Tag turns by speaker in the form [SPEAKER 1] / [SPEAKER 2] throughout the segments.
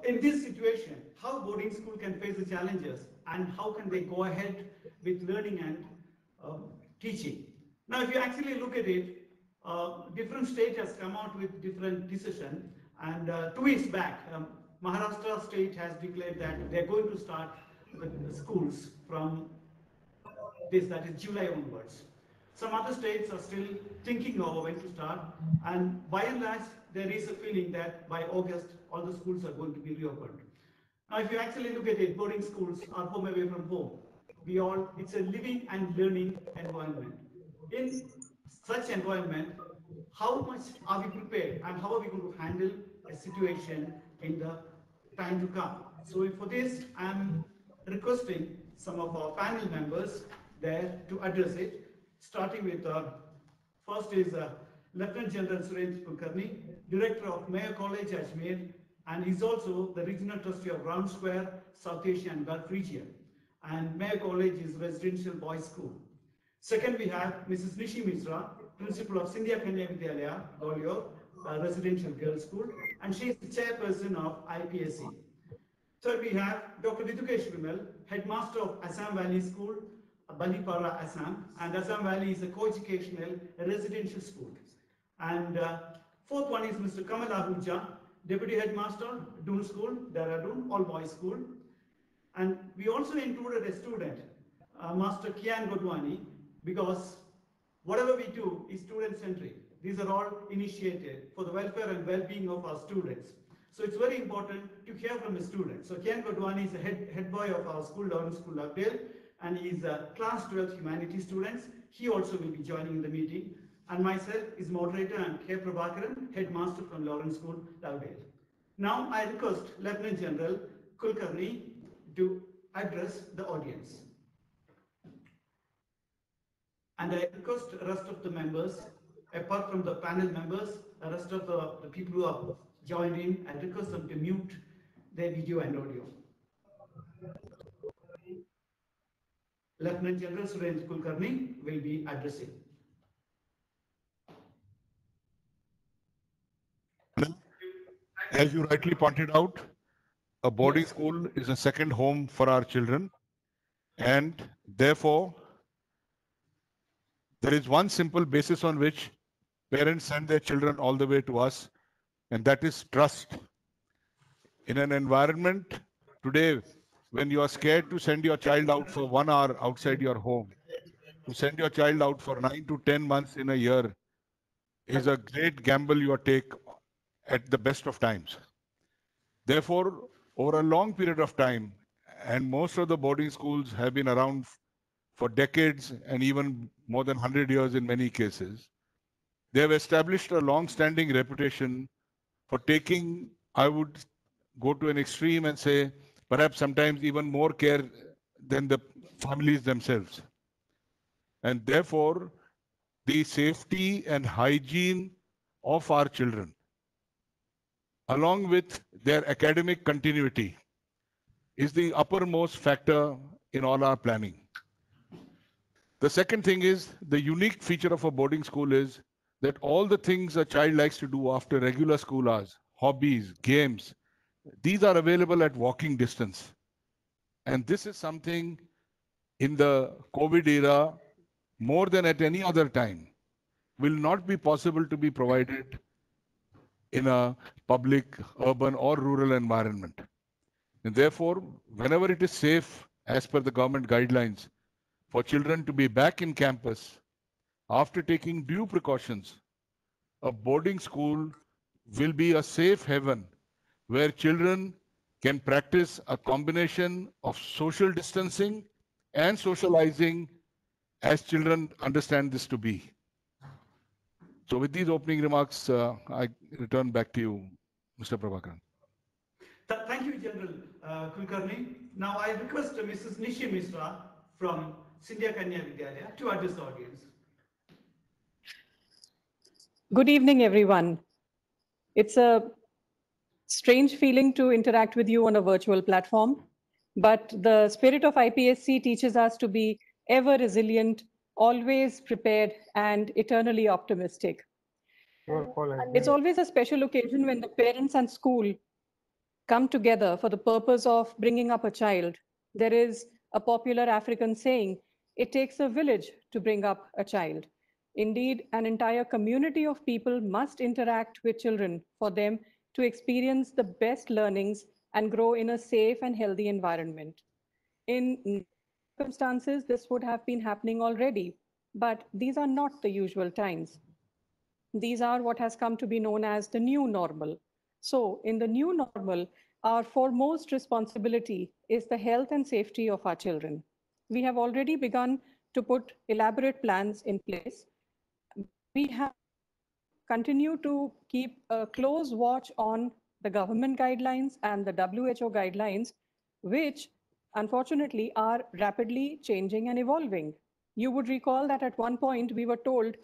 [SPEAKER 1] in this situation, how boarding school can face the challenges and how can they go ahead with learning and teaching. Now, if you actually look at it, different states has come out with different decision, and 2 weeks back, Maharashtra state has declared that they're going to start the schools from this, that is July onwards. Some other states are still thinking over when to start, and by and large, there is a feeling that by August, all the schools are going to be reopened. Now, if you actually look at it, boarding schools are home away from home. It's a living and learning environment. In such environment, how much are we prepared and how are we going to handle a situation in the time to come? So for this, I'm requesting some of our panel members there to address it, starting with first is Lieutenant General Surendra Kulkarni, Director of Mayo College, Ajmer, and he's also the Regional Trustee of Round Square, South Asia and Gulf region. And Mayo College is residential boys school. Second, we have Mrs. Nishi Misra, Principal of Sindhya Kanya Vidyalaya, Gwalior, residential girls school, and she is the chairperson of IPSC. Third, we have Dr. Vidukesh Vimal, Headmaster of Assam Valley School, Bandipara, Assam, and Assam Valley is a co-educational residential school. And fourth one is Mr. Kamal Ahuja, Deputy Headmaster, Doon School, Dehradun, all boys school. And we also included a student, Master Kian Godwani, because whatever we do is student-centric. These are all initiated for the welfare and well-being of our students. So it's very important to hear from the students. So Kian Godwani is the head boy of our school, Lawrence School, Lovedale, and he is a class 12 humanities students. He also will be joining in the meeting. And myself is moderator and K. Prabhakaran, headmaster from Lawrence School, Lovedale. Now I request Lieutenant General Kulkarni to address the audience. And I request the rest of the members, apart from the panel members, the rest of the people who have joined in, I request them to mute their video and audio. Lieutenant General Surendra Kulkarni will be addressing.
[SPEAKER 2] As you rightly pointed out, a boarding school is a second home for our children, and therefore there is one simple basis on which parents send their children all the way to us, and that is trust. In an environment today when you are scared to send your child out for 1 hour outside your home, to send your child out for 9 to 10 months in a year is a great gamble you take at the best of times. Therefore, over a long period of time, and most of the boarding schools have been around for decades and even more than 100 years in many cases, they have established a long-standing reputation for taking, I would go to an extreme and say, perhaps sometimes even more care than the families themselves. And therefore, the safety and hygiene of our children, along with their academic continuity, is the uppermost factor in all our planning. The second thing is, the unique feature of a boarding school is that all the things a child likes to do after regular school hours, hobbies, games, these are available at walking distance. And this is something in the COVID era, more than at any other time, will not be possible to be provided in a public, urban or rural environment. And therefore, whenever it is safe, as per the government guidelines, for children to be back in campus, after taking due precautions, a boarding school will be a safe haven where children can practice a combination of social distancing and socializing as children understand this to be. So with these opening remarks, I return back to you, Mr. Prabhakaran.
[SPEAKER 1] Thank you, General Kulkarni. Now I request Mrs. Nishi Misra from Sindhya Kanya Vidyalaya to address the audience.
[SPEAKER 3] Good evening, everyone. It's a strange feeling to interact with you on a virtual platform, but the spirit of IPSC teaches us to be ever resilient, always prepared, and eternally optimistic. It's always a special occasion when the parents and school come together for the purpose of bringing up a child. There is a popular African saying, it takes a village to bring up a child. Indeed, an entire community of people must interact with children for them to experience the best learnings and grow in a safe and healthy environment. In circumstances, this would have been happening already, but these are not the usual times. These are what has come to be known as the new normal. So, in the new normal, our foremost responsibility is the health and safety of our children. We have already begun to put elaborate plans in place. We have continued to keep a close watch on the government guidelines and the WHO guidelines, which unfortunately are rapidly changing and evolving. You would recall that at one point we were told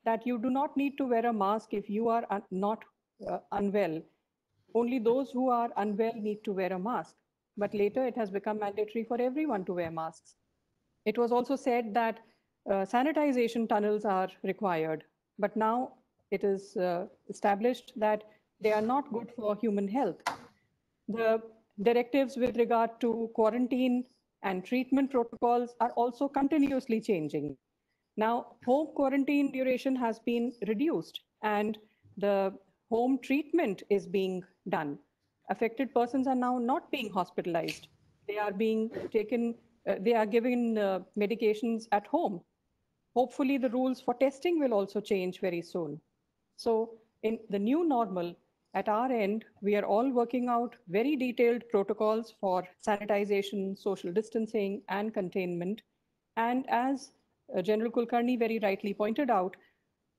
[SPEAKER 3] that you do not need to wear a mask if you are not unwell. Only those who are unwell need to wear a mask. But later it has become mandatory for everyone to wear masks. It was also said that sanitization tunnels are required, but now it is established that they are not good for human health. The directives with regard to quarantine and treatment protocols are also continuously changing. Now, home quarantine duration has been reduced and the home treatment is being done. Affected persons are now not being hospitalized. They are being taken, they are given medications at home. Hopefully, the rules for testing will also change very soon. So, in the new normal, at our end, we are all working out very detailed protocols for sanitization, social distancing, and containment. And as General Kulkarni very rightly pointed out,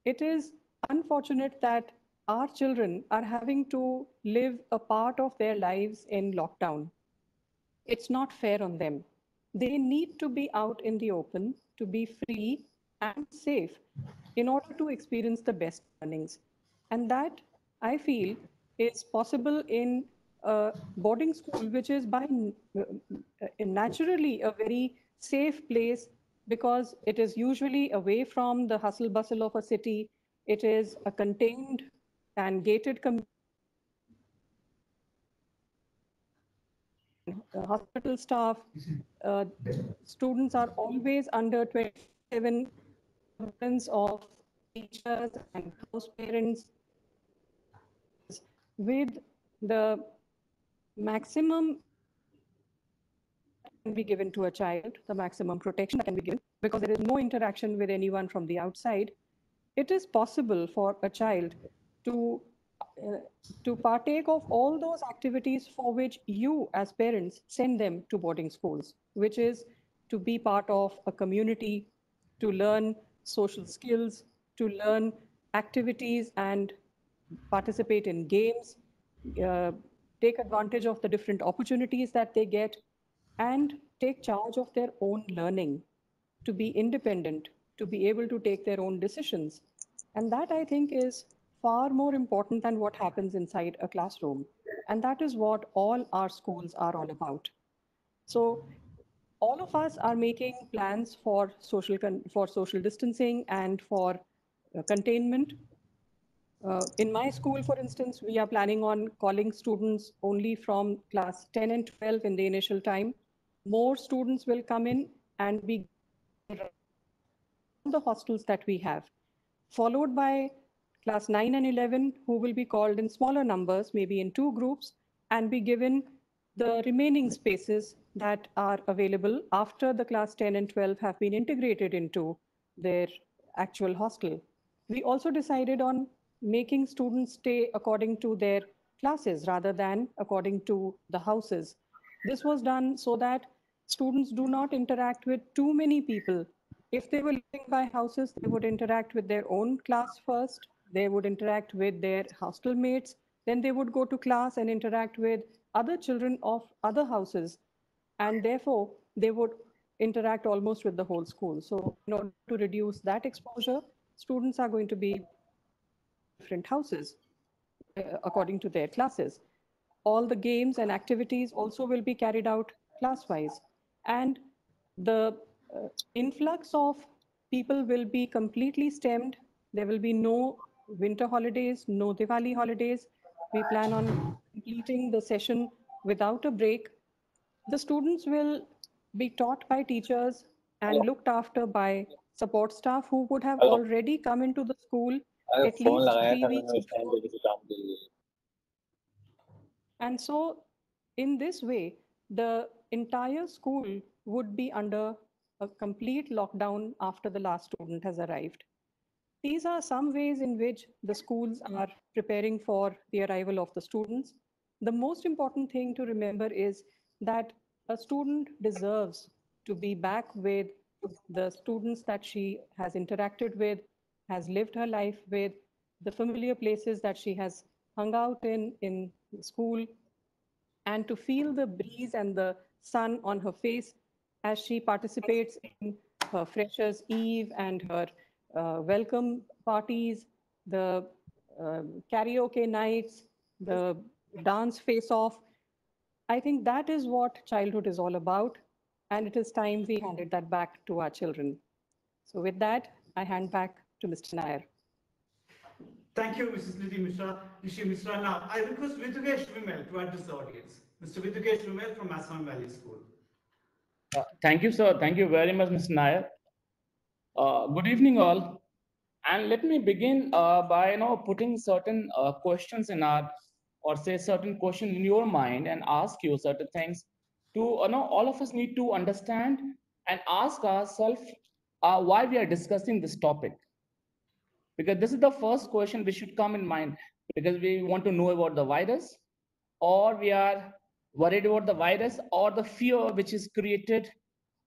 [SPEAKER 3] it is unfortunate that our children are having to live a part of their lives in lockdown. It's not fair on them. They need to be out in the open, to be free and safe in order to experience the best learnings. And that, I feel, is possible in a boarding school, which is by naturally a very safe place because it is usually away from the hustle bustle of a city. It is a contained and gated community. Hospital staff, uh, students are always under 27 surveillance of teachers and house parents with the maximum can be given to a child, the maximum protection that can be given, because there is no interaction with anyone from the outside. It is possible for a child to to partake of all those activities for which you as parents send them to boarding schools, which is to be part of a community, to learn social skills, to learn activities and participate in games, uh, take advantage of the different opportunities that they get, and take charge of their own learning, to be independent, to be able to take their own decisions. And that, I think, is far more important than what happens inside a classroom. And that is what all our schools are all about. So all of us are making plans for social distancing and for containment. In my school, for instance, we are planning on calling students only from class 10 and 12 in the initial time. More students will come in and be the hostels that we have, followed by class 9 and 11, who will be called in smaller numbers, maybe in two groups, and be given the remaining spaces that are available after the class 10 and 12 have been integrated into their actual hostel. We also decided on making students stay according to their classes rather than according to the houses. This was done so that students do not interact with too many people. If they were living by houses, they would interact with their own class first, they would interact with their hostel mates, then they would go to class and interact with other children of other houses, and therefore they would interact almost with the whole school. So in order to reduce that exposure, students are going to be different houses according to their classes. All the games and activities also will be carried out class-wise. And the influx of people will be completely stemmed. There will be no winter holidays, no Diwali holidays. We plan on completing the session without a break, the students will be taught by teachers and looked after by support staff who would have
[SPEAKER 4] hello
[SPEAKER 3] already come into the school
[SPEAKER 4] अरे
[SPEAKER 3] at
[SPEAKER 4] phone
[SPEAKER 3] least
[SPEAKER 4] लगाया
[SPEAKER 3] 3
[SPEAKER 4] था
[SPEAKER 3] weeks
[SPEAKER 4] मैंने उस time
[SPEAKER 3] before.
[SPEAKER 4] पे किसी काम के लिए
[SPEAKER 3] And so, in this way, the entire school would be under a complete lockdown after the last student has arrived. These are some ways in which the schools are preparing for the arrival of the students. The most important thing to remember is that a student deserves to be back with the students that she has interacted with, has lived her life with, the familiar places that she has hung out in school, and to feel the breeze and the sun on her face as she participates in her Freshers' Eve and her welcome parties, the karaoke nights, the dance face-off. I think that is what childhood is all about, and it is time we handed that back to our children. So with that, I hand back to Mr. Nair.
[SPEAKER 1] Thank you, Mrs. Nishi Mishra. Now, I request Vitukesh Vimal to address the audience. Mr. Vitukesh Vimal from Assam Valley School.
[SPEAKER 5] Thank you, sir. Thank you very much, Mr. Nair. Good evening, all. And let me begin by putting certain questions in our, or say certain questions in your mind and ask you certain things to, all of us need to understand and ask ourselves why we are discussing this topic. Because this is the first question which should come in mind, because we want to know about the virus, or we are worried about the virus, or the fear which is created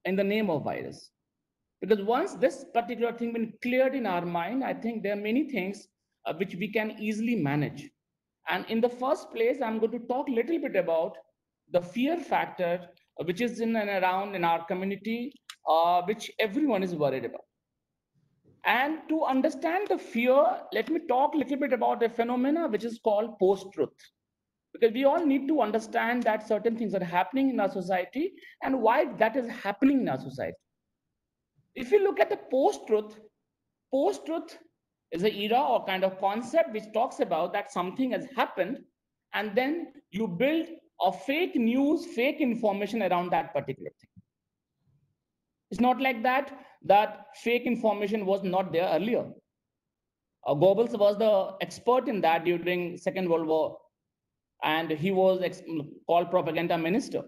[SPEAKER 5] in the name of virus. Because once this particular thing been cleared in our mind, I think there are many things which we can easily manage. And in the first place, I'm going to talk a little bit about the fear factor, which is in and around in our community, which everyone is worried about. And to understand the fear, let me talk a little bit about a phenomena which is called post-truth. Because we all need to understand that certain things are happening in our society and why that is happening in our society. If you look at the post-truth is an era or kind of concept which talks about that something has happened and then you build a fake news, fake information around that particular thing. It's not like that fake information was not there earlier. Goebbels was the expert in that during Second World War, and he was called propaganda minister.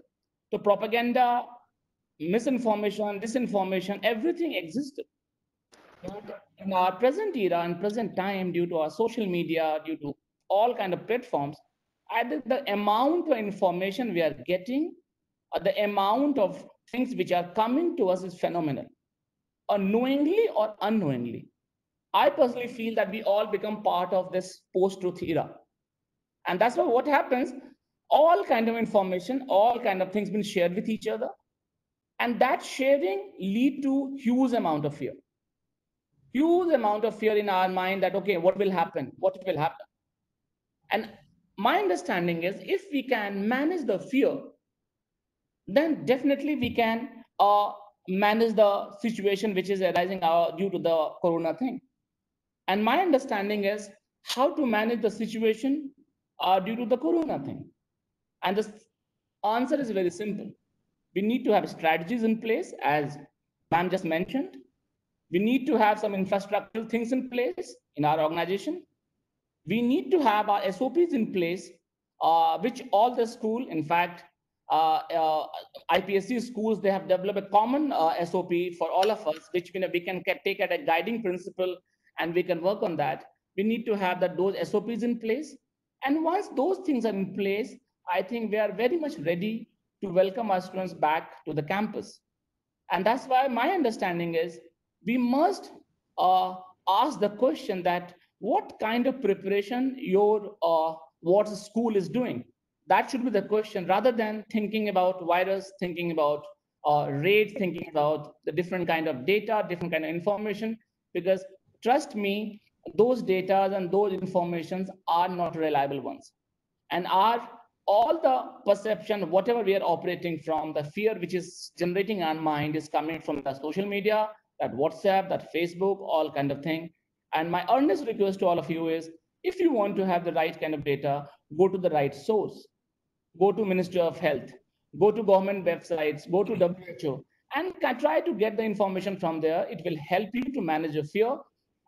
[SPEAKER 5] So propaganda, misinformation, disinformation, everything existed. But in our present era and present time, due to our social media, due to all kind of platforms, I think the amount of information we are getting, or the amount of things which are coming to us is phenomenal, unknowingly or unknowingly. I personally feel that we all become part of this post-truth era. And that's why what happens, all kind of information, all kind of things been shared with each other. And that sharing lead to huge amount of fear. Huge amount of fear in our mind that, okay, what will happen? What will happen? And my understanding is if we can manage the fear, then definitely we can manage the situation which is arising due to the corona thing. And my understanding is how to manage the situation due to the corona thing. And the answer is very simple. We need to have strategies in place, as ma'am just mentioned. We need to have some infrastructural things in place in our organization. We need to have our SOPs in place, which all the school, in fact, IPSC schools, they have developed a common SOP for all of us, which we can take as a guiding principle, and we can work on that. We need to have those SOPs in place. And once those things are in place, I think we are very much ready to welcome our students back to the campus. And that's why my understanding is we must ask the question that what kind of preparation your what school is doing. That should be the question, rather than thinking about virus, thinking about raids, thinking about the different kind of data, different kind of information. Because trust me, those data and those informations are not reliable ones, and are all the perception, whatever we are operating from, the fear which is generating our mind is coming from the social media, that WhatsApp, that Facebook, all kind of thing. And my earnest request to all of you is If you want to have the right kind of data, go to the right source. Go to Ministry of Health, go to government websites, go to WHO, and try to get the information from there. It will help you to manage your fear.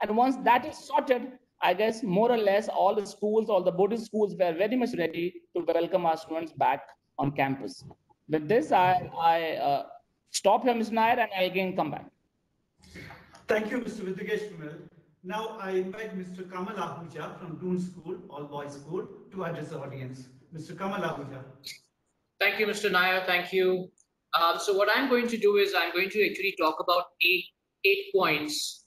[SPEAKER 5] And once that is sorted, I guess more or less all the schools, all the boarding schools were very much ready to welcome our students back on campus. With this, I stop here, Mr. Nair, and I'll again come back.
[SPEAKER 1] Thank you, Mr. Vidyagesh Kumar. Now I invite Mr. Kamal Ahuja from Doon School, All Boys School, to address the audience. Mr. Kamal Ahuja.
[SPEAKER 4] Thank you, Mr. Nair. Thank you. So what I'm going to do is I'm going to actually talk about eight points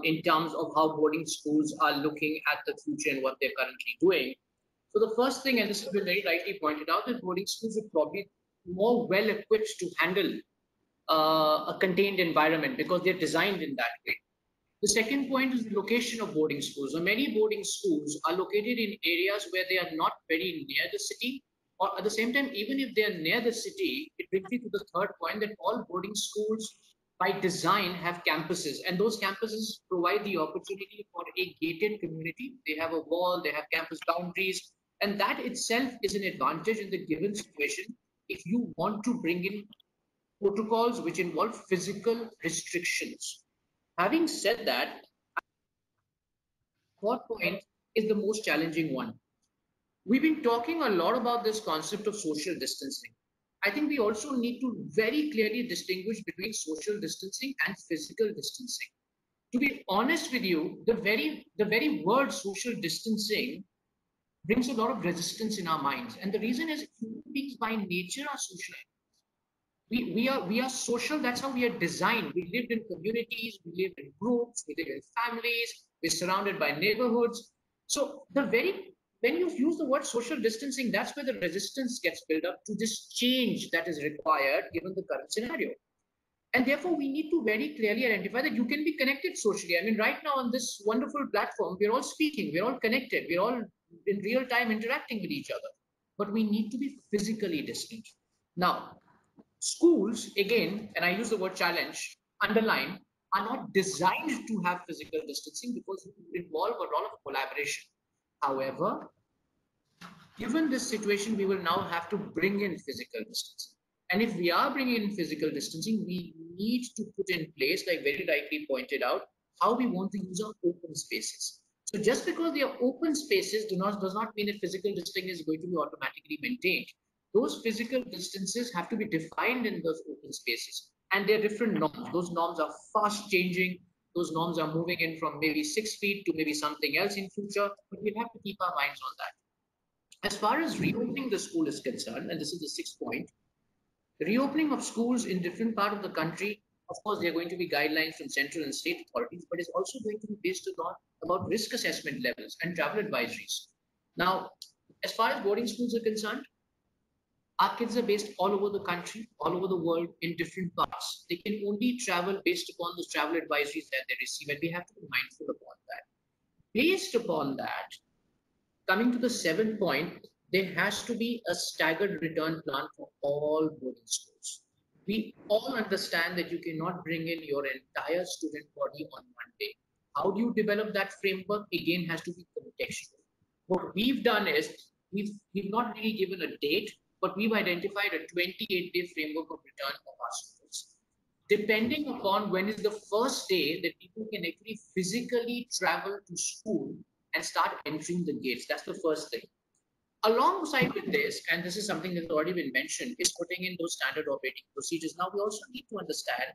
[SPEAKER 4] in terms of how boarding schools are looking at the future and what they're currently doing. So the first thing, and this has been very rightly pointed out, that boarding schools are probably more well equipped to handle a contained environment because they're designed in that way. The second point is the location of boarding schools. So many boarding schools are located in areas where they are not very near the city, or at the same time, even if they are near the city, it brings me to the third point that all boarding schools by design have campuses, and those campuses provide the opportunity for a gated community. They have a wall, they have campus boundaries, and that itself is an advantage in the given situation if you want to bring in protocols which involve physical restrictions. Having said that, fourth point is the most challenging one. We've been talking a lot about this concept of social distancing. I think we also need to very clearly distinguish between social distancing and physical distancing. To be honest with you, the very word social distancing brings a lot of resistance in our minds. And the reason is human beings by nature are social. We are social. That's how we are designed. We lived in communities, we live in groups, we live in families, we're surrounded by neighborhoods. So when you use the word social distancing, that's where the resistance gets built up to this change that is required given the current scenario. And therefore, we need to very clearly identify that you can be connected socially. I mean, right now on this wonderful platform, we're all speaking, we're all connected, we're all in real time interacting with each other, but we need to be physically distant. Now, schools, again, and I use the word challenge, underline, are not designed to have physical distancing because it involves a lot of collaboration. However, given this situation, we will now have to bring in physical distancing. And if we are bringing in physical distancing, we need to put in place, like very rightly pointed out, how we want to use our open spaces. So just because they are open spaces does not mean that physical distancing is going to be automatically maintained. Those physical distances have to be defined in those open spaces. And there are different norms. Those norms are fast changing. Those norms are moving in from maybe 6 feet to maybe something else in future, but we'll have to keep our minds on that. As far as reopening the school is concerned, and this is the sixth point, the reopening of schools in different parts of the country, of course, there are going to be guidelines from central and state authorities, but it's also going to be based about risk assessment levels and travel advisories. Now, as far as boarding schools are concerned, our kids are based all over the country, all over the world, in different parts. They can only travel based upon those travel advisories that they receive, and we have to be mindful upon that. Based upon that, coming to the seventh point, there has to be a staggered return plan for all boarding schools. We all understand that you cannot bring in your entire student body on one day. How do you develop that framework? Again, has to be contextual. What we've done is we've not really given a date, but we've identified a 28-day framework of return of our students. Depending upon when is the first day that people can actually physically travel to school and start entering the gates. That's the first thing. Alongside with this, and this is something that's already been mentioned, is putting in those standard operating procedures. Now, we also need to understand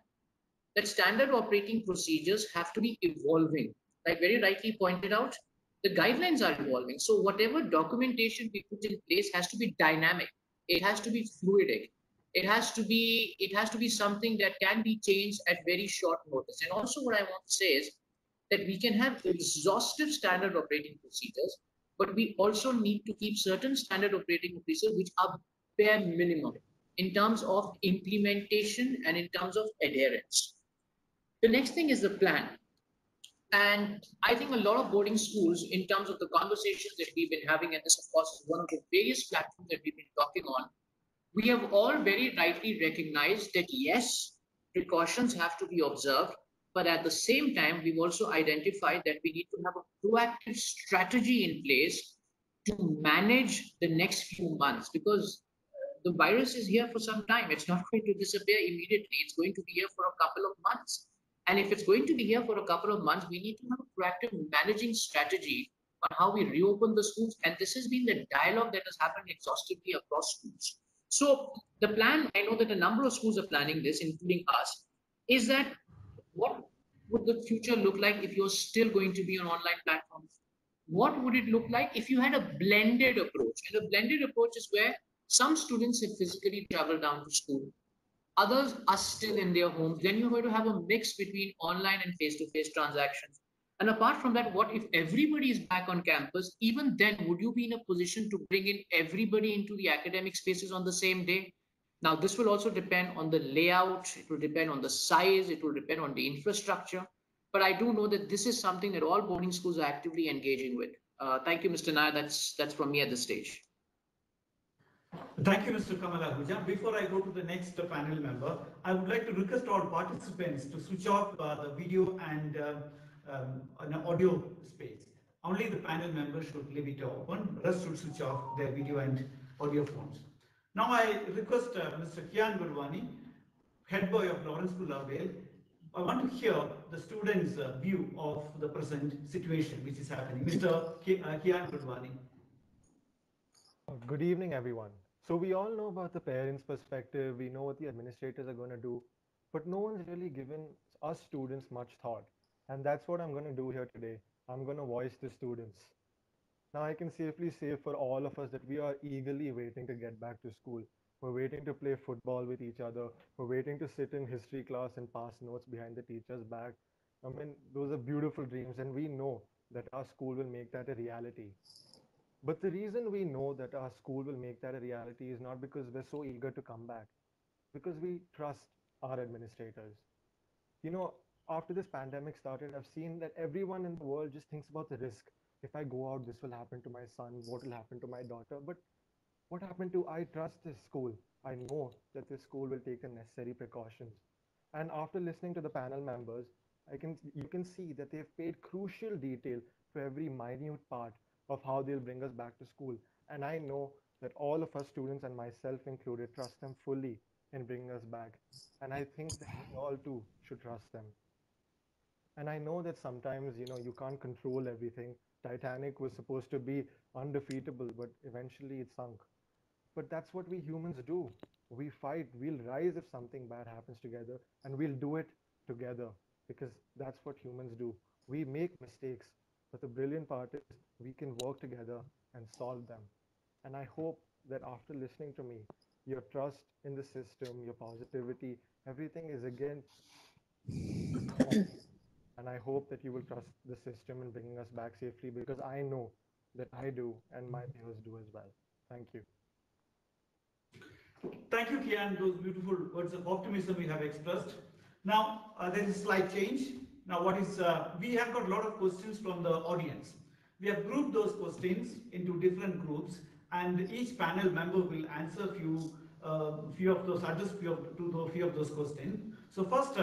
[SPEAKER 4] that standard operating procedures have to be evolving. Like very rightly pointed out, the guidelines are evolving. So whatever documentation we put in place has to be dynamic. It has to be fluidic. It has to be something that can be changed at very short notice. And also what I want to say is that we can have exhaustive standard operating procedures, but we also need to keep certain standard operating procedures which are bare minimum in terms of implementation and in terms of adherence. The next thing is the plan. And I think a lot of boarding schools, in terms of the conversations that we've been having, and this, of course, is one of the various platforms that we've been talking on, we have all very rightly recognized that, yes, precautions have to be observed, But at the same time, we've also identified that we need to have a proactive strategy in place to manage the next few months, because the virus is here for some time. It's not going to disappear immediately. It's going to be here for a couple of months. And if it's going to be here for a couple of months, we need to have a proactive managing strategy on how we reopen the schools. And this has been the dialogue that has happened exhaustively across schools. So the plan, I know that a number of schools are planning this, including us, is that what would the future look like if you're still going to be on online platforms? What would it look like if you had a blended approach? And a blended approach is where some students have physically traveled down to school, others are still in their homes. Then you're going to have a mix between online and face-to-face transactions. And apart from that, what if everybody is back on campus? Even then, would you be in a position to bring in everybody into the academic spaces on the same day? Now, this will also depend on the layout, it will depend on the size, it will depend on the infrastructure. But I do know that this is something that all boarding schools are actively engaging with. Thank you, Mr. Nair. That's from me at this stage.
[SPEAKER 1] Thank you, Mr. Kamal Ahuja. Before I go to the next panel member, I would like to request all participants to switch off the video and an audio space. Only the panel members should leave it open. The rest should switch off their video and audio phones. Now I request Mr. Kian Gurwani, head boy of Lawrence Kulavale. I want to hear the students' view of the present situation which is happening. Mr. Kian Gurwani.
[SPEAKER 6] Good evening, everyone. So we all know about the parents' perspective. We know what the administrators are going to do, but no one's really given us students much thought. And that's what I'm going to do here today. I'm going to voice the students. Now I can safely say for all of us that we are eagerly waiting to get back to school. We're waiting to play football with each other. We're waiting to sit in history class and pass notes behind the teacher's back. I mean, those are beautiful dreams, and we know that our school will make that a reality. But the reason we know that our school will make that a reality is not because we're so eager to come back, because we trust our administrators. You know, after this pandemic started, I've seen that everyone in the world just thinks about the risk. If I go out, this will happen to my son, what will happen to my daughter? But what happened to, I trust this school. I know that this school will take the necessary precautions. And after listening to the panel members, you can see that they've paid crucial detail to every minute part of how they'll bring us back to school. And I know that all of us students, and myself included, trust them fully in bringing us back. And I think that we all too should trust them. And I know that sometimes, you can't control everything. Titanic was supposed to be undefeatable, but eventually it sunk. But that's what we humans do. We fight, we'll rise if something bad happens together, and we'll do it together, because that's what humans do. We make mistakes, but the brilliant part is we can work together and solve them. And I hope that after listening to me, your trust in the system, your positivity, everything is again. And I hope that you will trust the system in bringing us back safely, because I know that I do and my peers do as well. Thank you.
[SPEAKER 1] Thank you, Kian. Those beautiful words of optimism we have expressed. Now, there is a slight change. Now, we have got a lot of questions from the audience. We have grouped those questions into different groups, and each panel member will answer address few of those questions. So first,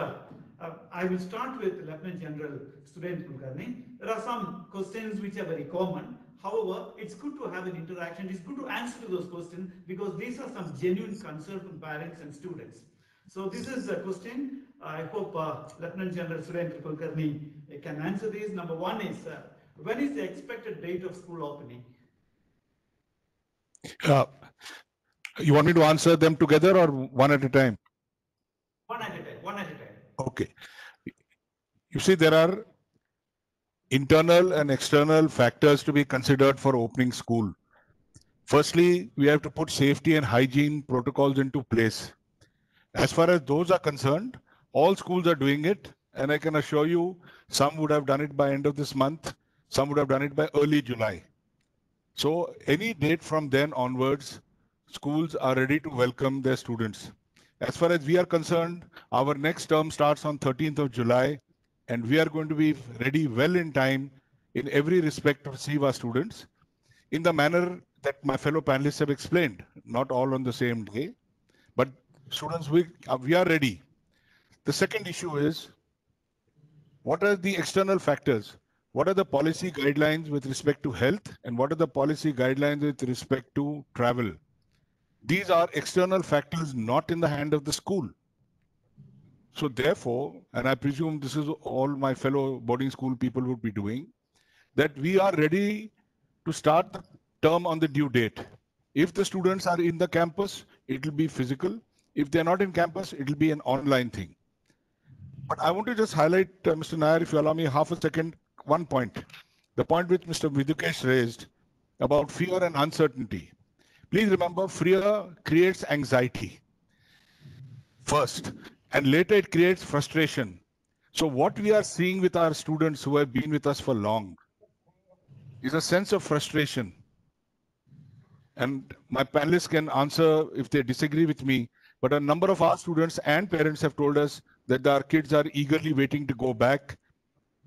[SPEAKER 1] I will start with Lieutenant General Sudhir Kulkarni. There are some questions which are very common. However, it's good to have an interaction. It's good to answer to those questions because these are some genuine concerns from parents and students. So this is a question. I hope Lieutenant General Sudhir Kulkarni can answer these. Number one is, when is the expected date of school opening?
[SPEAKER 2] You want me to answer them together or one at a time?
[SPEAKER 1] One at a time.
[SPEAKER 2] Okay. You see, there are internal and external factors to be considered for opening school. Firstly, we have to put safety and hygiene protocols into place. As far as those are concerned, all schools are doing it, and I can assure you some would have done it by end of this month, some would have done it by early July. So any date from then onwards, schools are ready to welcome their students. As far as we are concerned, our next term starts on 13th of July, and we are going to be ready well in time in every respect to receive our students in the manner that my fellow panelists have explained, not all on the same day, but students, we are ready. The second issue is What are the external factors? What are the policy guidelines with respect to health? And what are the policy guidelines with respect to travel? These are external factors not in the hand of the school. So therefore, and I presume this is all my fellow boarding school people would be doing, that we are ready to start the term on the due date. If the students are in the campus, it will be physical. If they're not in campus, it will be an online thing. But I want to just highlight, Mr. Nair, if you allow me half a second, one point. The point which Mr. Vidukesh raised about fear and uncertainty. Please remember, fear creates anxiety first, and later it creates frustration. So what we are seeing with our students who have been with us for long is a sense of frustration. And my panelists can answer if they disagree with me, but a number of our students and parents have told us that our kids are eagerly waiting to go back.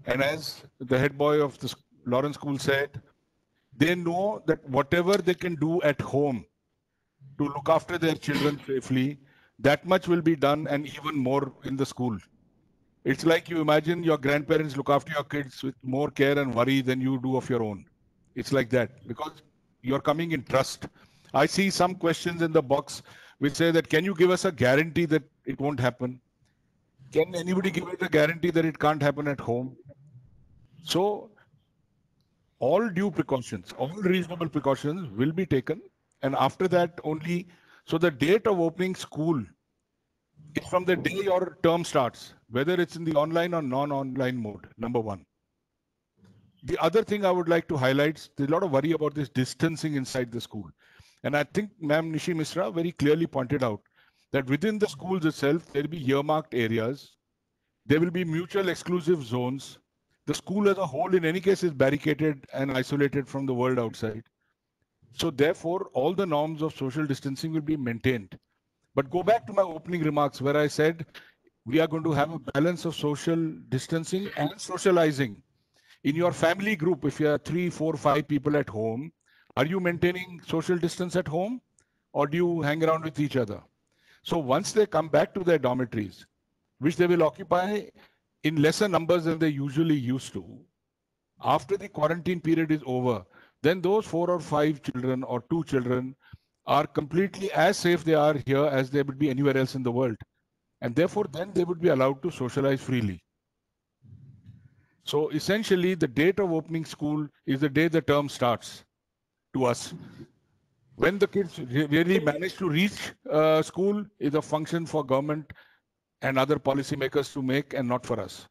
[SPEAKER 2] And as the head boy of the Lawrence School said, they know that whatever they can do at home to look after their children safely, that much will be done and even more in the school. It's like you imagine your grandparents look after your kids with more care and worry than you do of your own. It's like that because you're coming in trust. I see some questions in the box which say that, can you give us a guarantee that it won't happen? Can anybody give us a guarantee that it can't happen at home? So all due precautions, all reasonable precautions will be taken. And after that only, so the date of opening school is from the day your term starts, whether it's in the online or non-online mode, number one. The other thing I would like to highlight, there's a lot of worry about this distancing inside the school. And I think Ma'am Nishi Misra very clearly pointed out that within the schools itself, there will be earmarked areas. There will be mutual exclusive zones. The school as a whole, in any case, is barricaded and isolated from the world outside. So therefore, all the norms of social distancing will be maintained. But go back to my opening remarks where I said we are going to have a balance of social distancing and socializing. In your family group, if you are 3, 4, 5 people at home, are you maintaining social distance at home or do you hang around with each other? So once they come back to their dormitories, which they will occupy in lesser numbers than they usually used to, after the quarantine period is over, then those 4 or 5 children or 2 children are completely as safe they are here as they would be anywhere else in the world. And therefore, then they would be allowed to socialize freely. So essentially, the date of opening school is the day the term starts to us. When the kids really manage to reach school is a function for government and other policymakers to make and not for us.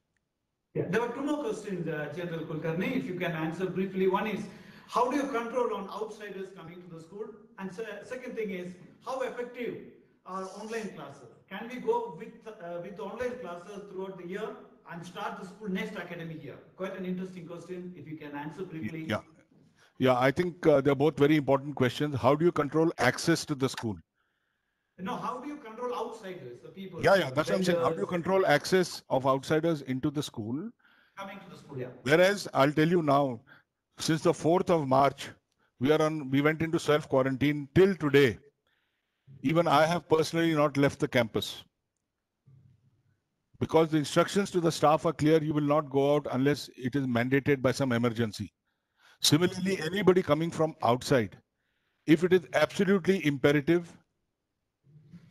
[SPEAKER 1] Yeah, there were 2 more questions, General Kulkarni, if you can answer briefly. One is, how do you control on outsiders coming to the school? And second thing is, how effective are online classes? Can we go with online classes throughout the year and start the school next academic year? Quite an interesting question, if you can answer briefly.
[SPEAKER 2] Yeah, I think they're both very important questions. How do you control access to the school?
[SPEAKER 1] No, how do you control outsiders, the people?
[SPEAKER 2] Yeah, that's what I'm saying. How do you control access of outsiders into the school?
[SPEAKER 1] Coming to the school, yeah.
[SPEAKER 2] Whereas I'll tell you now, since the 4th of March, we went into self-quarantine till today. Even I have personally not left the campus. Because the instructions to the staff are clear, you will not go out unless it is mandated by some emergency. Similarly, anybody coming from outside, if it is absolutely imperative,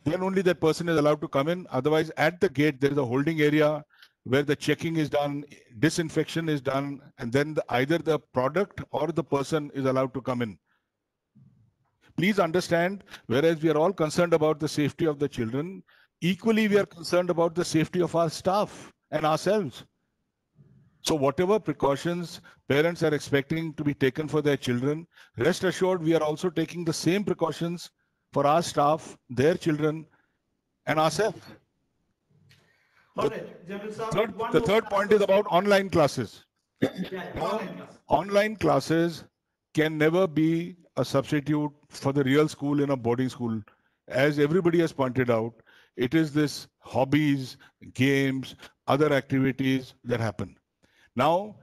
[SPEAKER 2] then only that person is allowed to come in. Otherwise, at the gate, there is a holding area where the checking is done, disinfection is done, and then either the product or the person is allowed to come in. Please understand, whereas we are all concerned about the safety of the children, equally we are concerned about the safety of our staff and ourselves. So whatever precautions parents are expecting to be taken for their children, rest assured we are also taking the same precautions for our staff, their children, and ourselves.
[SPEAKER 1] All right, General Saab,
[SPEAKER 2] the third point is about online classes.
[SPEAKER 1] Online
[SPEAKER 2] Online classes can never be a substitute for the real school in a boarding school. As everybody has pointed out, it is this hobbies, games, other activities that happen. Now,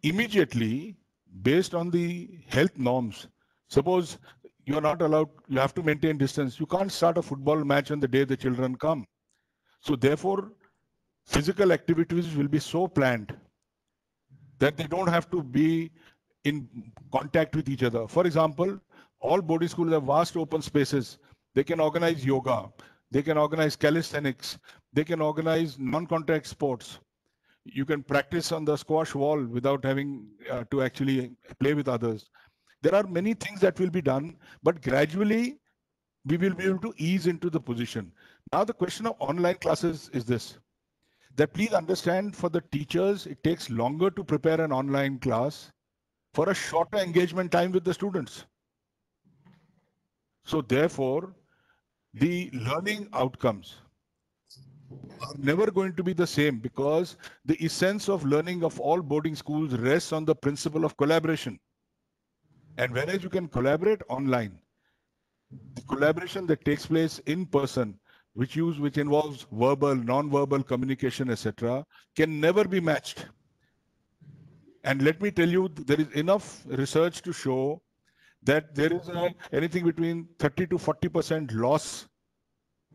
[SPEAKER 2] immediately, based on the health norms, suppose you are not allowed, you have to maintain distance. You can't start a football match on the day the children come. So therefore, physical activities will be so planned that they don't have to be in contact with each other. For example, all boarding schools have vast open spaces. They can organize yoga, they can organize calisthenics, they can organize non-contact sports. You can practice on the squash wall without having to actually play with others. There are many things that will be done, but gradually we will be able to ease into the position. Now the question of online classes is this, that please understand, for the teachers, it takes longer to prepare an online class for a shorter engagement time with the students. So therefore, the learning outcomes are never going to be the same, because the essence of learning of all boarding schools rests on the principle of collaboration. And whereas you can collaborate online, the collaboration that takes place in person, which involves verbal, non-verbal communication, etc., can never be matched. And let me tell you, there is enough research to show that there is anything between 30 to 40% loss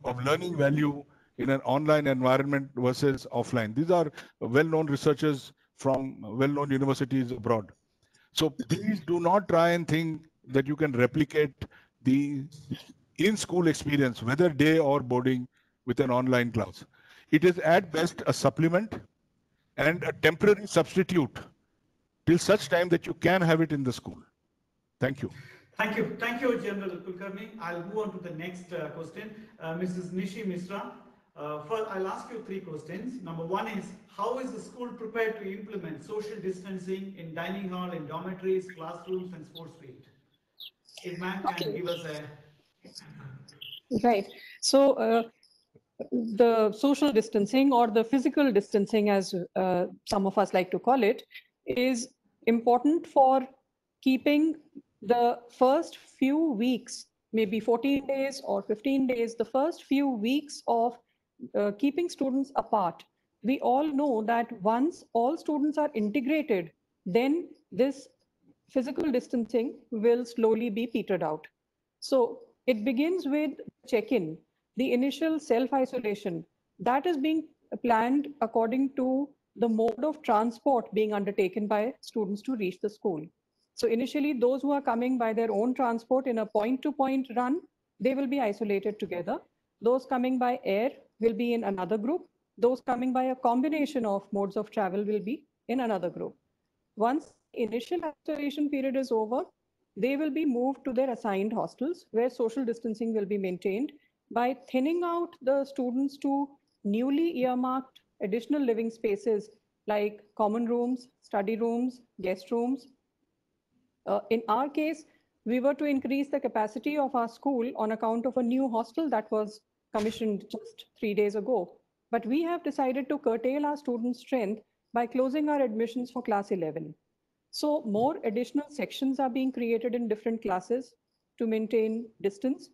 [SPEAKER 2] of learning value in an online environment versus offline. These are well-known researchers from well-known universities abroad. So please do not try and think that you can replicate the in-school experience, whether day or boarding, with an online class. It is at best a supplement and a temporary substitute till such time that you can have it in the school. Thank you.
[SPEAKER 1] Thank you. Thank you, General Kulkarni. I'll move on to the next question. Mrs. Nishi Misra. First, I'll ask you 3 questions. Number 1 is, how is the school prepared to implement social distancing in dining hall, in dormitories, classrooms, and sports field? If ma'am can give us a...
[SPEAKER 3] Right. So the social distancing, or the physical distancing, as some of us like to call it, is important for keeping the first few weeks, maybe 14 days or 15 days, the first few weeks of keeping students apart. We all know that once all students are integrated, then this physical distancing will slowly be petered out. So it begins with check-in, the initial self-isolation. That is being planned according to the mode of transport being undertaken by students to reach the school. So initially, those who are coming by their own transport in a point-to-point run, they will be isolated together. Those coming by air will be in another group. Those coming by a combination of modes of travel will be in another group. Once initial isolation period is over, they will be moved to their assigned hostels, where social distancing will be maintained by thinning out the students to newly earmarked additional living spaces like common rooms, study rooms, guest rooms. In our case, we were to increase the capacity of our school on account of a new hostel that was commissioned just 3 days ago. But we have decided to curtail our student strength by closing our admissions for class 11. So more additional sections are being created in different classes to maintain distance.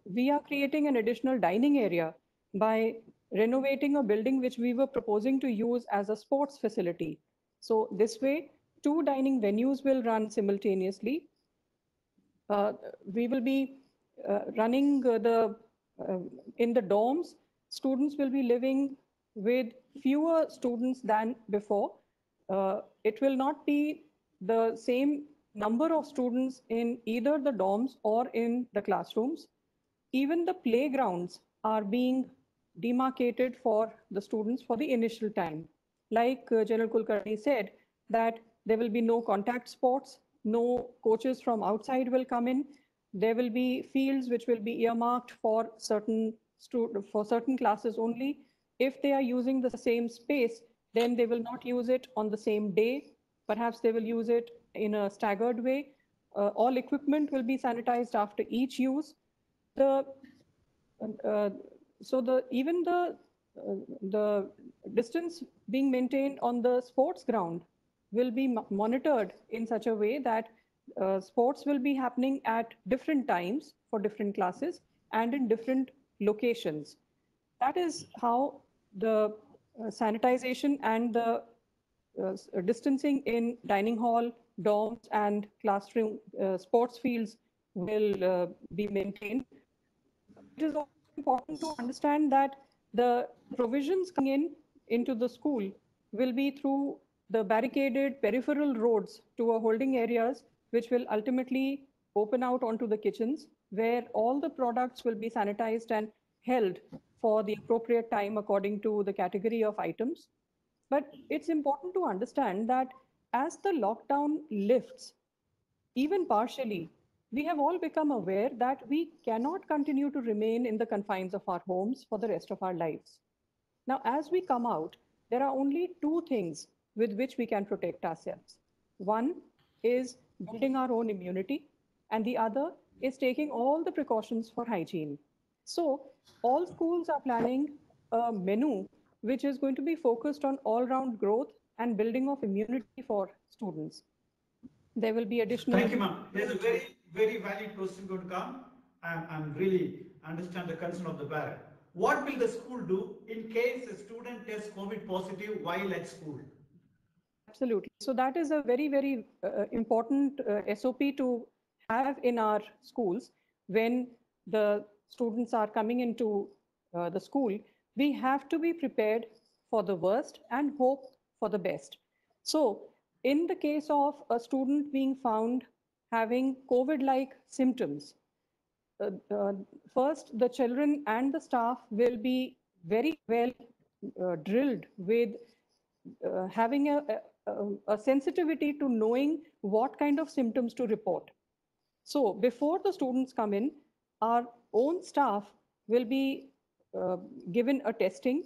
[SPEAKER 3] We are creating an additional dining area by renovating a building which we were proposing to use as a sports facility. So this way, 2 dining venues will run simultaneously. We will be running in the dorms. Students will be living with fewer students than before. It will not be the same number of students in either the dorms or in the classrooms. Even the playgrounds are being demarcated for the students for the initial time. Like General Kulkarni said, that there will be no contact sports, no coaches from outside will come in. There will be fields which will be earmarked for certain classes only. If they are using the same space, then they will not use it on the same day. Perhaps they will use it in a staggered way. All equipment will be sanitized after each use. Even the distance being maintained on the sports ground will be monitored in such a way that sports will be happening at different times for different classes and in different locations. That is how the sanitization and the distancing in dining hall, dorms, and classroom sports fields will be maintained. It is also important to understand that the provisions coming into the school will be through the barricaded peripheral roads to holding areas, which will ultimately open out onto the kitchens, where all the products will be sanitized and held for the appropriate time according to the category of items. But it's important to understand that as the lockdown lifts, even partially, we have all become aware that we cannot continue to remain in the confines of our homes for the rest of our lives. Now, as we come out, there are only two things with which we can protect ourselves. One is building our own immunity, and the other is taking all the precautions for hygiene. So, all schools are planning a menu which is going to be focused on all round growth and building of immunity for students. There will be additional.
[SPEAKER 1] Thank you, ma'am. There's a very, very valid question going to come. I'm really understand the concern of the parent. What will the school do in case a student tests COVID positive while at school?
[SPEAKER 3] Absolutely. So that is a very, very important SOP to have in our schools. When the students are coming into the school, we have to be prepared for the worst and hope for the best. So in the case of a student being found having COVID-like symptoms, first, the children and the staff will be very well drilled with having a sensitivity to knowing what kind of symptoms to report. So before the students come in, our own staff will be given a testing.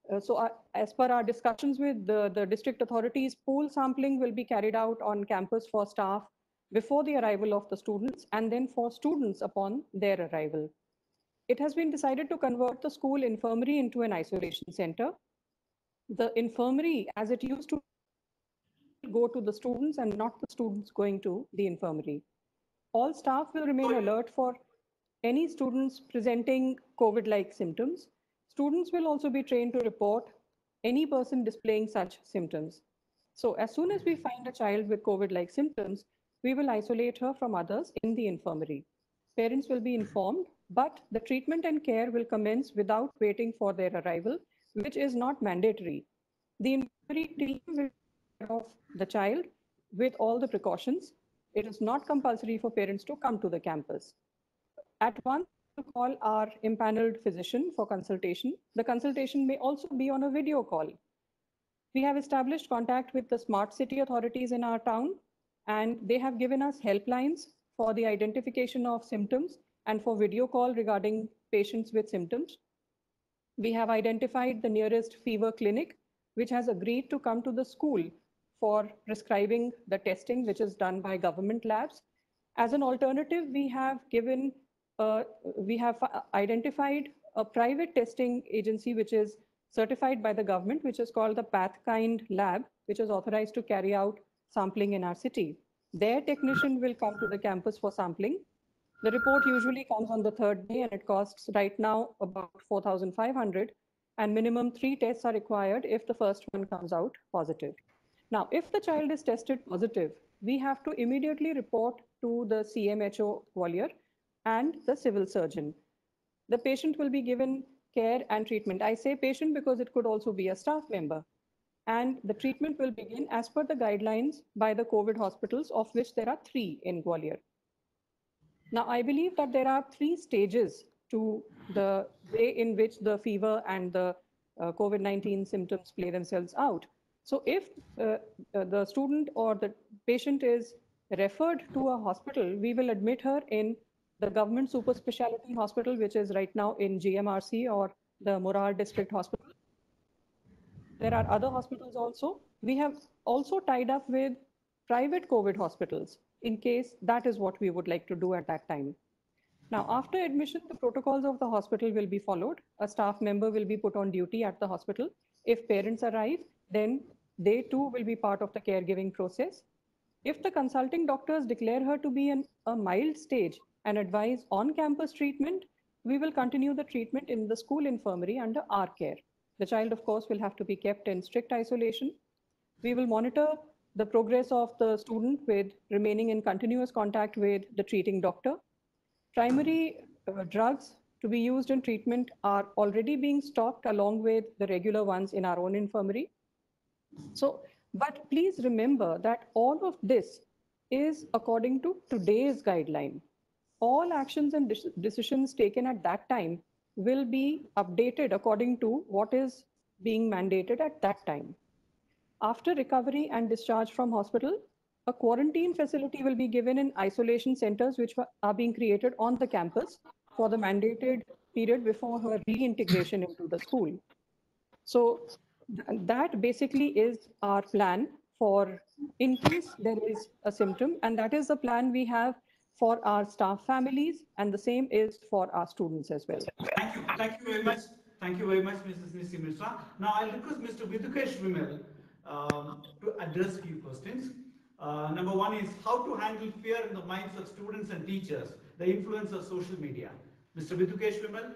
[SPEAKER 3] As per our discussions with the district authorities, pool sampling will be carried out on campus for staff before the arrival of the students and then for students upon their arrival. It has been decided to convert the school infirmary into an isolation center. The infirmary, as it used to go to the students and not the students going to the infirmary. All staff will remain alert for any students presenting COVID-like symptoms. Students will also be trained to report any person displaying such symptoms. So as soon as we find a child with COVID-like symptoms, we will isolate her from others in the infirmary. Parents will be informed, but the treatment and care will commence without waiting for their arrival, which is not mandatory. The infirmary team will take care of the child with all the precautions. It is not compulsory for parents to come to the campus. At once, to call our empaneled physician for consultation. The consultation may also be on a video call. We have established contact with the smart city authorities in our town, and they have given us helplines for the identification of symptoms and for video call regarding patients with symptoms. We have identified the nearest fever clinic, which has agreed to come to the school for prescribing the testing, which is done by government labs. As an alternative, we have identified a private testing agency, which is certified by the government, which is called the Pathkind Lab, which is authorized to carry out sampling in our city. Their technician will come to the campus for sampling. The report usually comes on the third day, and it costs right now about 4,500, and minimum 3 tests are required if the first one comes out positive. Now, if the child is tested positive, we have to immediately report to the CMHO Gwalior and the civil surgeon. The patient will be given care and treatment. I say patient because it could also be a staff member. And the treatment will begin as per the guidelines by the COVID hospitals, of which there are 3 in Gwalior. Now, I believe that there are 3 stages to the way in which the fever and the COVID-19 symptoms play themselves out. So if the student or the patient is referred to a hospital, we will admit her in the government super specialty hospital, which is right now in GMRC or the Morar District Hospital. There are other hospitals also. We have also tied up with private COVID hospitals in case that is what we would like to do at that time. Now, after admission, the protocols of the hospital will be followed. A staff member will be put on duty at the hospital. If parents arrive, then they too will be part of the caregiving process. If the consulting doctors declare her to be in a mild stage and advise on-campus treatment, we will continue the treatment in the school infirmary under our care. The child, of course, will have to be kept in strict isolation. We will monitor the progress of the student with remaining in continuous contact with the treating doctor. Primary drugs to be used in treatment are already being stocked along with the regular ones in our own infirmary. So, but please remember that all of this is according to today's guideline. All actions and decisions taken at that time will be updated according to what is being mandated at that time. After recovery and discharge from hospital, a quarantine facility will be given in isolation centers which are being created on the campus for the mandated period before her reintegration into the school. So that basically is our plan for in case there is a symptom, and that is the plan we have for our staff families, and the same is for our students as well.
[SPEAKER 1] Thank you very much. Thank you very much, Mrs. Nisi Mishra. Now I'll request Mr. Vidukesh Vimal to address few questions. Number one is how to handle fear in the minds of students and teachers, the influence of social media. Mr. Vidukesh Vimal.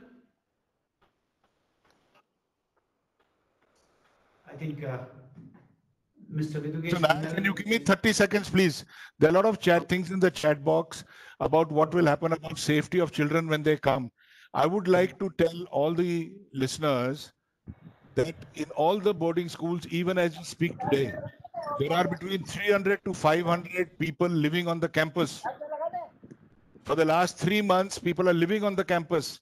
[SPEAKER 1] I think Mr. Vidukesh.
[SPEAKER 2] So now, can you give me 30 seconds, please? There are a lot of chat things in the chat box about what will happen about safety of children when they come. I would like to tell all the listeners that in all the boarding schools, even as we speak today, there are between 300 to 500 people living on the campus. For the last 3 months, people are living on the campus,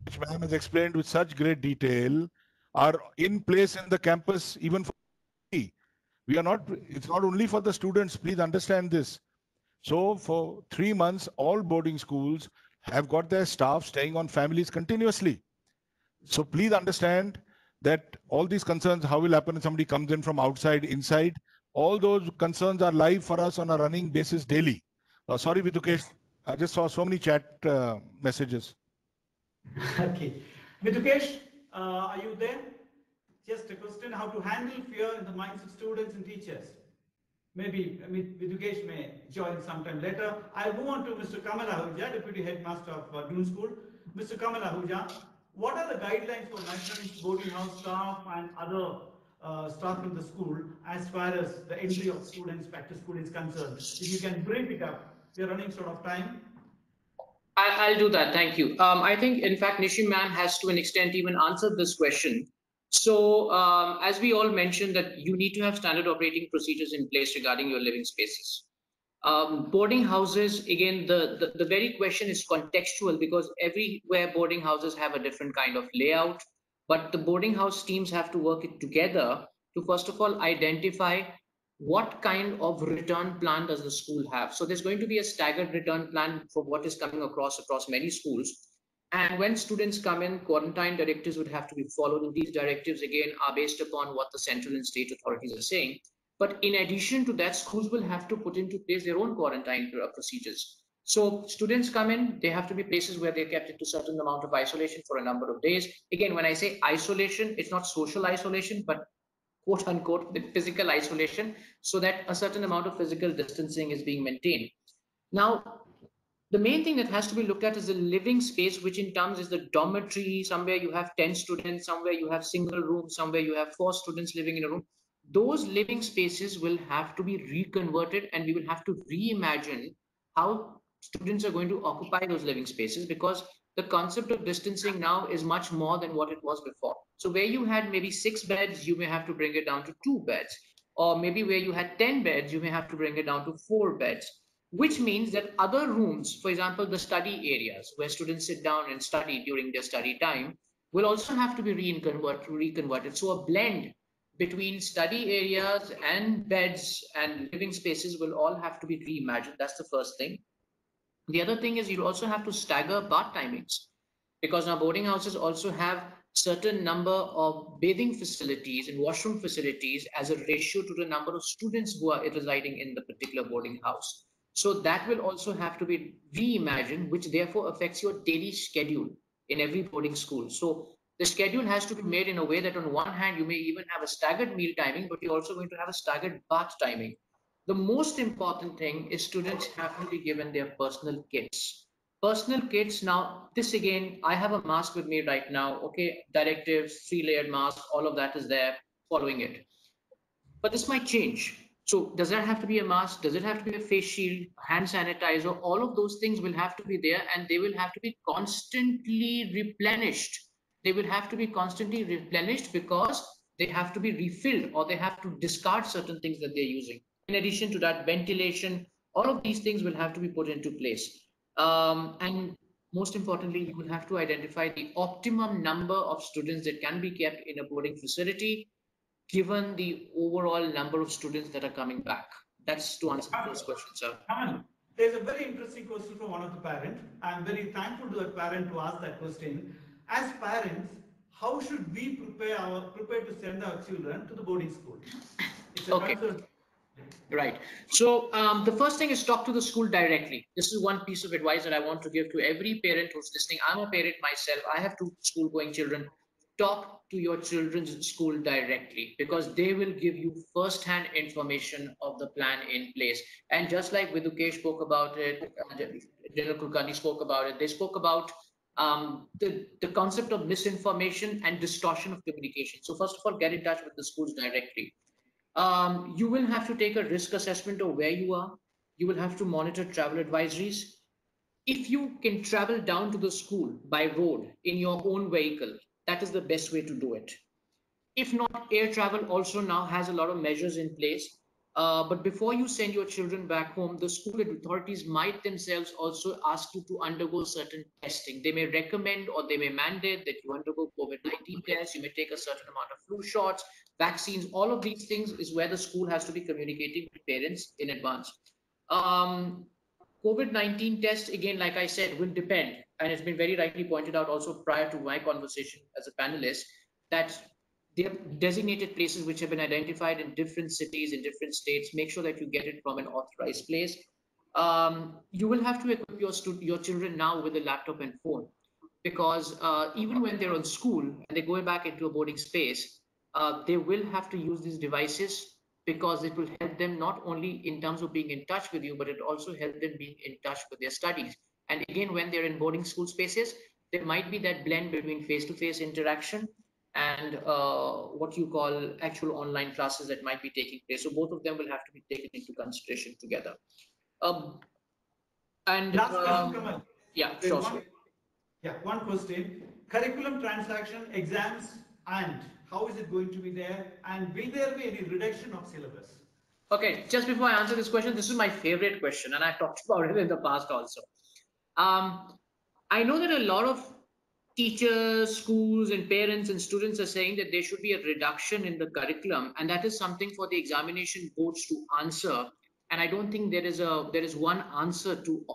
[SPEAKER 2] which ma'am has explained with such great detail, are in place in the campus even for we are not, it's not only for the students, please understand this. So for 3 months, all boarding schools have got their staff staying on families continuously. So please understand that all these concerns, how will happen if somebody comes in from outside, inside, all those concerns are live for us on a running basis daily. Sorry, Vidukesh, I just saw so many chat messages.
[SPEAKER 1] Okay. Vidukesh, are you there? Just a question, how to handle fear in the minds of students and teachers. Maybe Vidukesh may join sometime later. I'll move on to Mr. Kamal Ahuja, Deputy Headmaster of Doon School. Mr. Kamal Ahuja, what are the guidelines for maternity boarding house staff and other staff in the school as far as the entry of students back to school is concerned? If you can brief it up, we're running short of time.
[SPEAKER 4] I'll do that. Thank you. I think, in fact, Nishi ma'am has to an extent even answered this question. So as we all mentioned that you need to have standard operating procedures in place regarding your living spaces. Boarding houses, again, the very question is contextual because everywhere boarding houses have a different kind of layout, but the boarding house teams have to work it together to first of all identify what kind of return plan does the school have. So there's going to be a staggered return plan for what is coming across many schools. And when students come in, quarantine directives would have to be followed. And these directives, again, are based upon what the central and state authorities are saying. But in addition to that, schools will have to put into place their own quarantine procedures. So students come in, they have to be places where they're kept into a certain amount of isolation for a number of days. Again, when I say isolation, it's not social isolation, but quote unquote, the physical isolation, so that a certain amount of physical distancing is being maintained. Now, the main thing that has to be looked at is the living space, which in terms is the dormitory. Somewhere you have 10 students, somewhere you have single rooms, somewhere you have 4 students living in a room. Those living spaces will have to be reconverted, and we will have to reimagine how students are going to occupy those living spaces, because the concept of distancing now is much more than what it was before. So where you had maybe 6 beds, you may have to bring it down to 2 beds. Or maybe where you had 10 beds, you may have to bring it down to 4 beds. Which means that other rooms, for example, the study areas where students sit down and study during their study time, will also have to be reconverted. So a blend between study areas and beds and living spaces will all have to be reimagined. That's the first thing. The other thing is you'll also have to stagger bath timings, because now boarding houses also have certain number of bathing facilities and washroom facilities as a ratio to the number of students who are residing in the particular boarding house. So that will also have to be reimagined, which therefore affects your daily schedule in every boarding school. So the schedule has to be made in a way that on one hand, you may even have a staggered meal timing, but you're also going to have a staggered bath timing. The most important thing is students have to be given their personal kits. Personal kits, now this again, I have a mask with me right now. Okay, directives, 3-layered mask, all of that is there, following it. But this might change. So does that have to be a mask? Does it have to be a face shield, hand sanitizer? All of those things will have to be there, and they will have to be constantly replenished. They will have to be constantly replenished because they have to be refilled, or they have to discard certain things that they're using. In addition to that, ventilation, all of these things will have to be put into place. And most importantly, you will have to identify the optimum number of students that can be kept in a boarding facility given the overall number of students that are coming back? That's to answer the first question, sir.
[SPEAKER 1] There's a very interesting question from one of the parents. I'm very thankful to that parent to ask that question. As parents, how should we prepare to send our children to the boarding school? It's a
[SPEAKER 4] Okay.
[SPEAKER 1] concern.
[SPEAKER 4] Right. So the first thing is talk to the school directly. This is one piece of advice that I want to give to every parent who's listening. I'm a parent myself. I have 2 school-going children. Talk to your children's school directly because they will give you first-hand information of the plan in place. And just like Vidukesh spoke about it, General Kulkarni spoke about it, they spoke about the concept of misinformation and distortion of communication. So first of all, get in touch with the schools directly. You will have to take a risk assessment of where you are. You will have to monitor travel advisories. If you can travel down to the school by road in your own vehicle, that is the best way to do it. If not, air travel also now has a lot of measures in place. But before you send your children back home, the school authorities might themselves also ask you to undergo certain testing. They may recommend or they may mandate that you undergo COVID-19 tests. You may take a certain amount of flu shots, vaccines. All of these things is where the school has to be communicating with parents in advance. COVID-19 test, again, like I said, will depend. And it's been very rightly pointed out also prior to my conversation as a panelist, that there are designated places which have been identified in different cities, in different states. Make sure that you get it from an authorized place. You will have to equip your children now with a laptop and phone because even when they're on school and they're going back into a boarding space, they will have to use these devices because it will help them not only in terms of being in touch with you, but it also help them being in touch with their studies. And again, when they're in boarding school spaces, there might be that blend between face-to-face interaction and what you call actual online classes that might be taking place. So both of them will have to be taken into consideration together. And
[SPEAKER 1] Last question, Kamal.
[SPEAKER 4] yeah,
[SPEAKER 1] There's
[SPEAKER 4] sure.
[SPEAKER 1] one- Yeah, one question. Curriculum transaction, exams, and how is it going to be there? And will there be any reduction of syllabus?
[SPEAKER 4] Okay, just before I answer this question, this is my favorite question, and I've talked about it in the past also. I know that a lot of teachers, schools, and parents and students are saying that there should be a reduction in the curriculum, and that is something for the examination boards to answer. And I don't think there is one answer to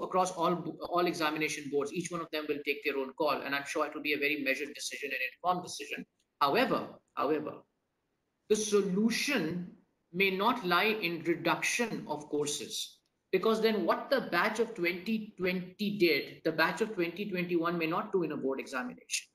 [SPEAKER 4] across all examination boards. Each one of them will take their own call, and I'm sure it will be a very measured decision and informed decision. However, the solution may not lie in reduction of courses. Because then what the batch of 2020 did, the batch of 2021 may not do in a board examination.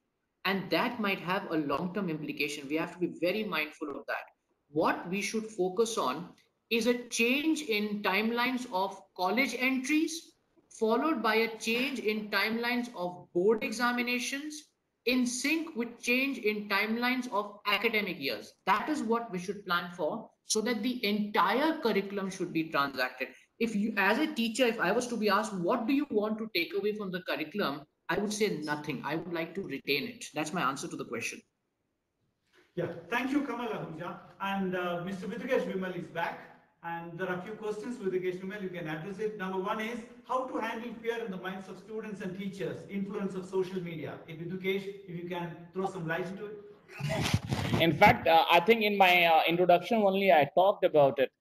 [SPEAKER 4] And that might have a long-term implication. We have to be very mindful of that. What we should focus on is a change in timelines of college entries, followed by a change in timelines of board examinations, in sync with change in timelines of academic years. That is what we should plan for, so that the entire curriculum should be transacted. If you, as a teacher, if I was to be asked, what do you want to take away from the curriculum? I would say nothing. I would like to retain it. That's my answer to the question.
[SPEAKER 1] Yeah, thank you, Kamal Ahuja. And Mr. Vidukesh Vimal is back. And there are a few questions, Vidukesh Vimal, you can address it. Number one is, how to handle fear in the minds of students and teachers, influence of social media. If Vidukesh, if you can throw some light into it.
[SPEAKER 5] In fact, I think in my introduction only, I talked about it.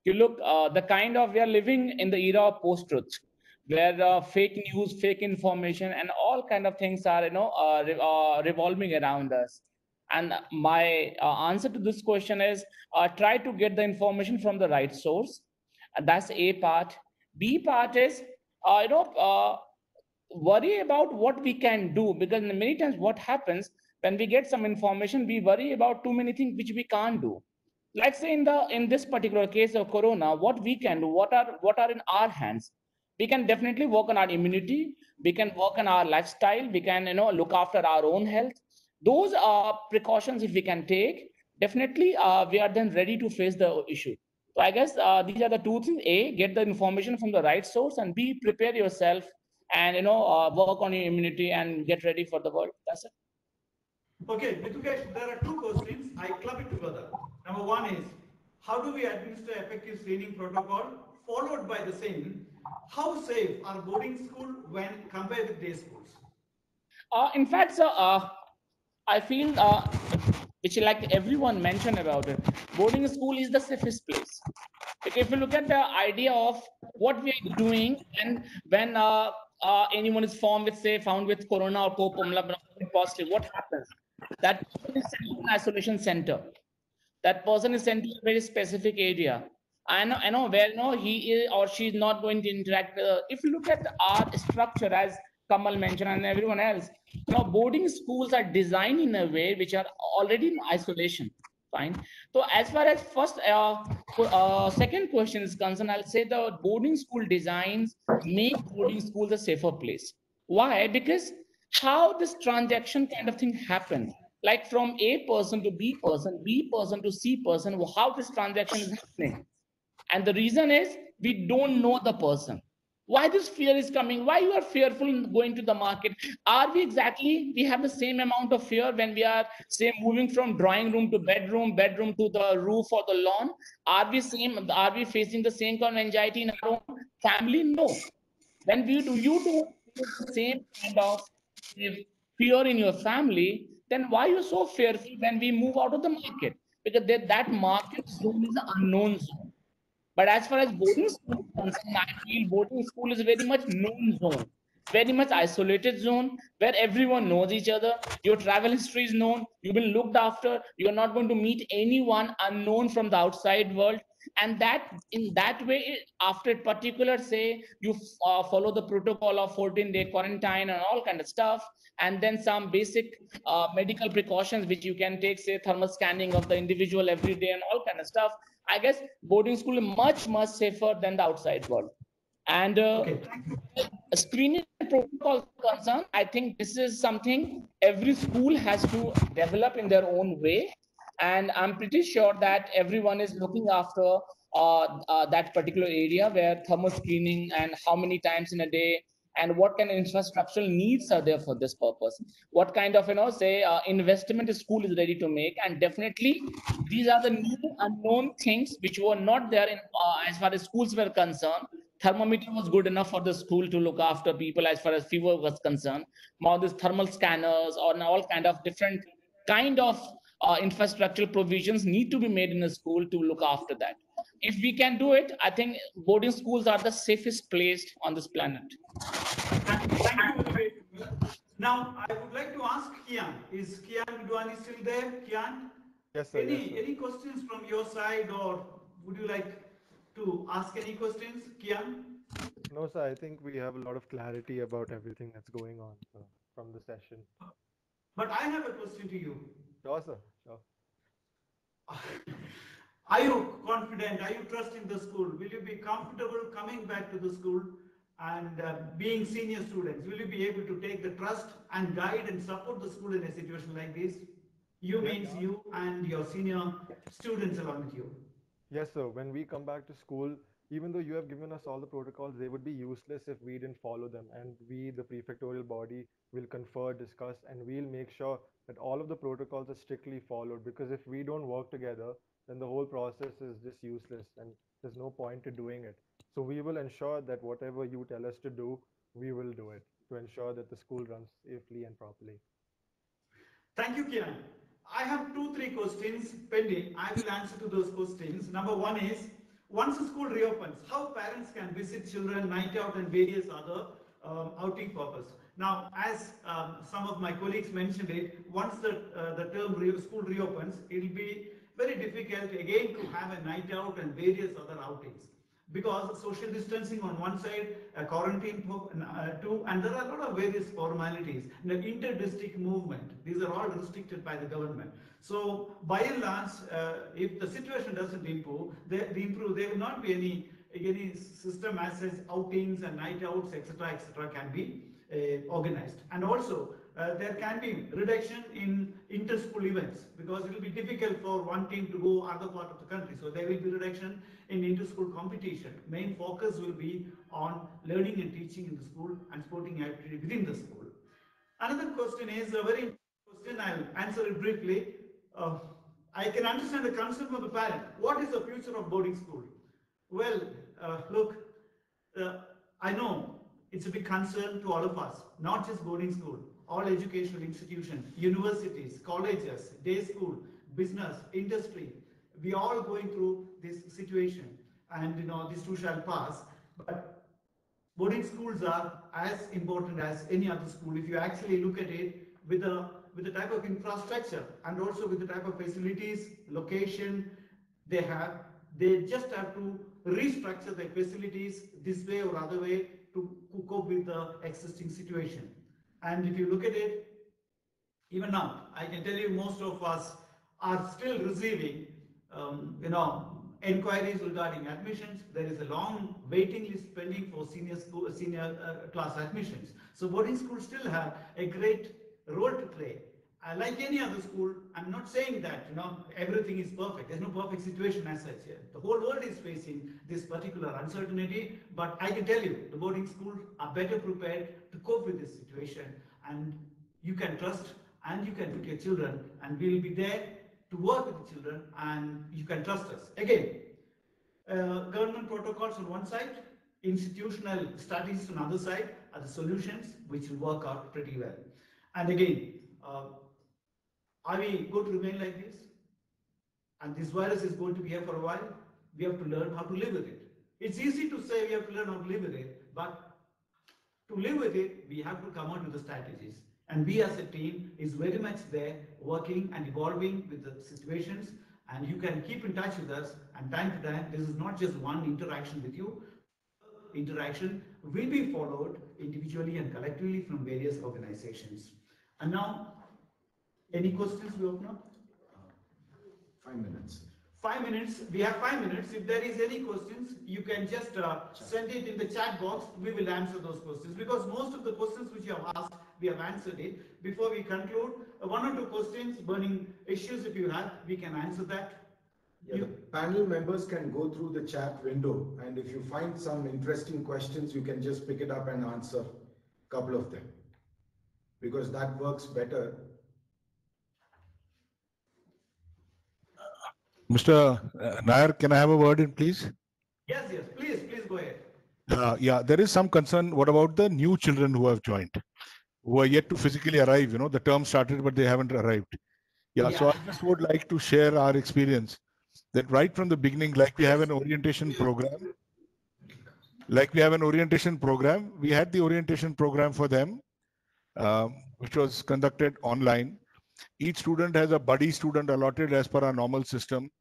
[SPEAKER 5] You look, the kind of, we are living in the era of post-truth, where fake news, fake information, and all kind of things are, revolving around us. And my answer to this question is, try to get the information from the right source. And that's A part. B part is, worry about what we can do, because many times what happens when we get some information, we worry about too many things which we can't do. Like say in this particular case of corona, what we can do, what are in our hands. We can definitely work on our immunity, we can work on our lifestyle, we can look after our own health. Those are precautions if we can take, definitely we are then ready to face the issue. So I guess these are the two things: A, get the information from the right source, and B, prepare yourself and work on your immunity and get ready for the world. That's it.
[SPEAKER 1] Okay, Mitukesh, there are two questions. I club it together. Number one is, how do we administer effective screening protocol? Followed by the same, how safe are boarding school when compared with day schools?
[SPEAKER 5] In fact, sir, I feel, which like everyone mentioned about it, boarding school is the safest place. If you look at the idea of what we are doing, and when anyone is found with corona or positive, what happens? That person is sent to an isolation center. That person is sent to a very specific area. I know where he is or she is not going to interact. If you look at our structure, as Kamal mentioned and everyone else, boarding schools are designed in a way which are already in isolation. Fine. So as far as second question is concerned, I'll say the boarding school designs make boarding schools a safer place. Why? Because how this transaction kind of thing happens, like from A person to B person, B person to C person, how this transaction is happening. And the reason is we don't know the person. Why this fear is coming? Why you are fearful going to the market? Are we exactly, we have the same amount of fear when we are, say, moving from drawing room to bedroom, bedroom to the roof or the lawn? Are we facing the same kind of anxiety in our own family? No. When you do the same kind of fear in your family, then why are you so fearful when we move out of the market? Because that market zone is an unknown zone. But as far as boarding school is concerned, I feel boarding school is very much known zone, very much isolated zone where everyone knows each other. Your travel history is known. You've been looked after. You're not going to meet anyone unknown from the outside world. And that in that way, after a particular, say, you follow the protocol of 14-day quarantine and all kind of stuff, and then some basic medical precautions which you can take, say thermal scanning of the individual every day and all kind of stuff. I guess boarding school is much safer than the outside world. And
[SPEAKER 1] Okay,
[SPEAKER 5] screening protocol concern, I think this is something every school has to develop in their own way. And I'm pretty sure that everyone is looking after that particular area where thermal screening and how many times in a day and what kind of infrastructural needs are there for this purpose, what kind of say investment a school is ready to make. And definitely these are the new unknown things which were not there in as far as schools were concerned. Thermometer was good enough for the school to look after people as far as fever was concerned. Now these thermal scanners or all kind of different kind of infrastructural provisions need to be made in a school to look after that. If we can do it, I think boarding schools are the safest place on this planet.
[SPEAKER 1] thank you, Vivek. Now, I would like to ask Kian. Is Kian Dudwani still there? Kian?
[SPEAKER 6] Yes, sir. Yes, sir.
[SPEAKER 1] Any questions from your side, or would you like to ask any questions, Kian?
[SPEAKER 6] No, sir, I think we have a lot of clarity about everything that's going on, sir, from the session.
[SPEAKER 1] But I have a question to you.
[SPEAKER 6] Sure, sir. Sure.
[SPEAKER 1] Are you confident? Are you trusting the school? Will you be comfortable coming back to the school and being senior students? Will you be able to take the trust and guide and support the school in a situation like this? You means you and your senior students along with you.
[SPEAKER 6] Yes, sir. When we come back to school, even though you have given us all the protocols, they would be useless if we didn't follow them. And we, the prefectorial body, will confer, discuss, and we'll make sure that all of the protocols are strictly followed. Because if we don't work together, then the whole process is just useless and there's no point to doing it. So we will ensure that whatever you tell us to do, we will do it to ensure that the school runs safely and properly.
[SPEAKER 1] Thank you, Kiran. I have 2-3 questions pending. I will answer to those questions. Number one is, once the school reopens, how parents can visit children, night out and various other outing purpose. Now, as some of my colleagues mentioned it, once the school reopens, it will be very difficult again to have a night out and various other outings, because social distancing on one side, quarantine two, and there are a lot of various formalities. The inter-district movement, these are all restricted by the government. So by and large, if the situation doesn't improve, there will not be any system as such outings and night outs, etc., can be organized. And also, there can be reduction in inter-school events because it will be difficult for one team to go other part of the country. So there will be reduction in inter-school competition. Main focus will be on learning and teaching in the school and sporting activity within the school. Another question is a very important question. I'll answer it briefly. I can understand the concern of the parent. What is the future of boarding school? Well, look, I know it's a big concern to all of us, not just boarding school, all educational institutions, universities, colleges, day school, business, industry. We are all going through this situation, and this too shall pass. But boarding schools are as important as any other school if you actually look at it with the type of infrastructure and also with the type of facilities, location they have. They just have to restructure their facilities this way or other way to cope with the existing situation. And if you look at it, even now, I can tell you most of us are still receiving, inquiries regarding admissions. There is a long waiting list pending for senior class admissions. So boarding schools still have a great role to play. Like any other school, I'm not saying that everything is perfect. There's no perfect situation as such here. The whole world is facing this particular uncertainty, but I can tell you the boarding schools are better prepared to cope with this situation, and you can trust and you can put your children, and we'll be there to work with the children, and you can trust us. Again, government protocols on one side, institutional strategies on the other side are the solutions which will work out pretty well. And again, are we going to remain like this? And this virus is going to be here for a while. We have to learn how to live with it. It's easy to say we have to learn how to live with it, but to live with it, we have to come out with the strategies. And we as a team is very much there working and evolving with the situations, and you can keep in touch with us, and time to time, this is not just one interaction with you. Interaction will be followed individually and collectively from various organizations. And now, any questions we open up?
[SPEAKER 7] 5 minutes.
[SPEAKER 1] 5 minutes. We have 5 minutes. If there is any questions, you can just send it in the chat box. We will answer those questions because most of the questions which you have asked, we have answered it. Before we conclude, one or two questions, burning issues if you have, we can answer that.
[SPEAKER 7] Yeah, the panel members can go through the chat window, and if you find some interesting questions, you can just pick it up and answer a couple of them, because that works better.
[SPEAKER 2] Mr. Nair, can I have a word in, please?
[SPEAKER 1] Yes, please go ahead.
[SPEAKER 2] Yeah, there is some concern. What about the new children who have joined, who are yet to physically arrive? The term started, but they haven't arrived. Yeah, so I just would like to share our experience that right from the beginning, like we have an orientation program, we had the orientation program for them, which was conducted online. Each student has a buddy student allotted as per our normal system.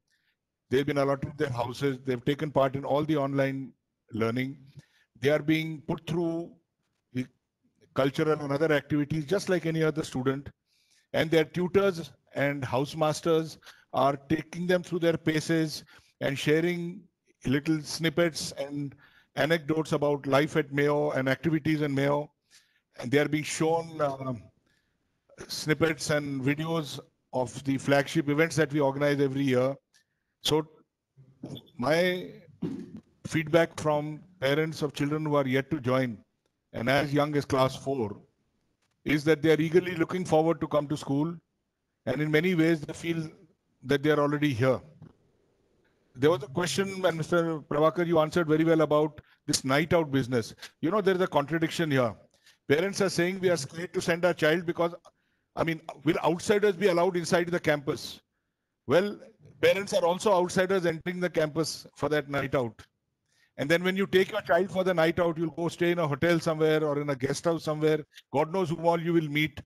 [SPEAKER 2] They've been allotted their houses. They've taken part in all the online learning. They are being put through the cultural and other activities just like any other student. And their tutors and housemasters are taking them through their paces and sharing little snippets and anecdotes about life at Mayo and activities in Mayo. And they are being shown snippets and videos of the flagship events that we organize every year. So my feedback from parents of children who are yet to join and as young as class 4 is that they are eagerly looking forward to come to school, and in many ways they feel that they are already here. There was a question, and Mr. Prabhakar, you answered very well about this night out business. There is a contradiction here. Parents are saying we are scared to send our child because, will outsiders be allowed inside the campus? Well, parents are also outsiders entering the campus for that night out. And then when you take your child for the night out, you'll go stay in a hotel somewhere or in a guest house somewhere. God knows whom all you will meet.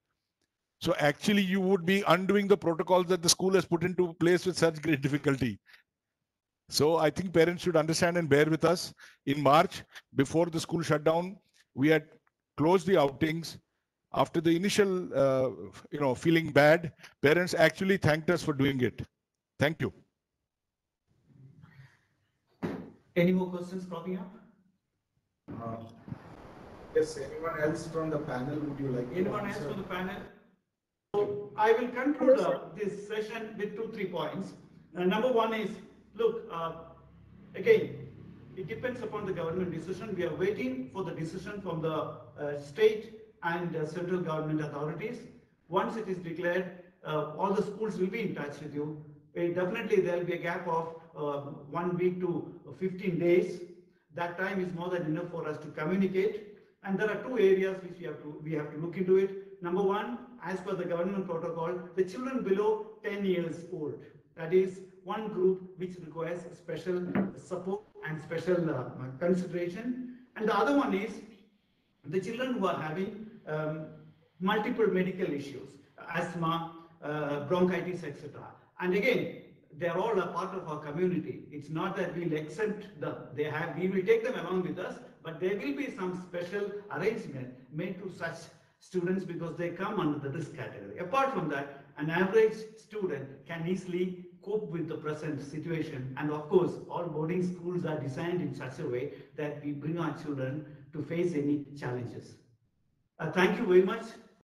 [SPEAKER 2] So actually, you would be undoing the protocols that the school has put into place with such great difficulty. So I think parents should understand and bear with us. In March, before the school shut down, we had closed the outings. After the initial, feeling bad, parents actually thanked us for doing it. Thank you.
[SPEAKER 1] Any more questions cropping up?
[SPEAKER 7] Yes, anyone else from the panel, would you like to
[SPEAKER 1] Anyone else
[SPEAKER 7] answer?
[SPEAKER 1] from the panel? So I will conclude this session with 2-3 points. Number one is, look, again, it depends upon the government decision. We are waiting for the decision from the state and central government authorities. Once it is declared, all the schools will be in touch with you. Definitely there will be a gap of 1 week to 15 days. That time is more than enough for us to communicate. And there are two areas which we have to look into it. Number one, as per the government protocol, the children below 10 years old. That is one group which requires special support and special consideration. And the other one is the children who are having multiple medical issues, asthma, bronchitis, etc. And again, they're all a part of our community. It's not that we'll accept them. We will take them along with us, but there will be some special arrangement made to such students because they come under the risk category. Apart from that, an average student can easily cope with the present situation. And of course, all boarding schools are designed in such a way that we bring our children to face any challenges. Thank you very much.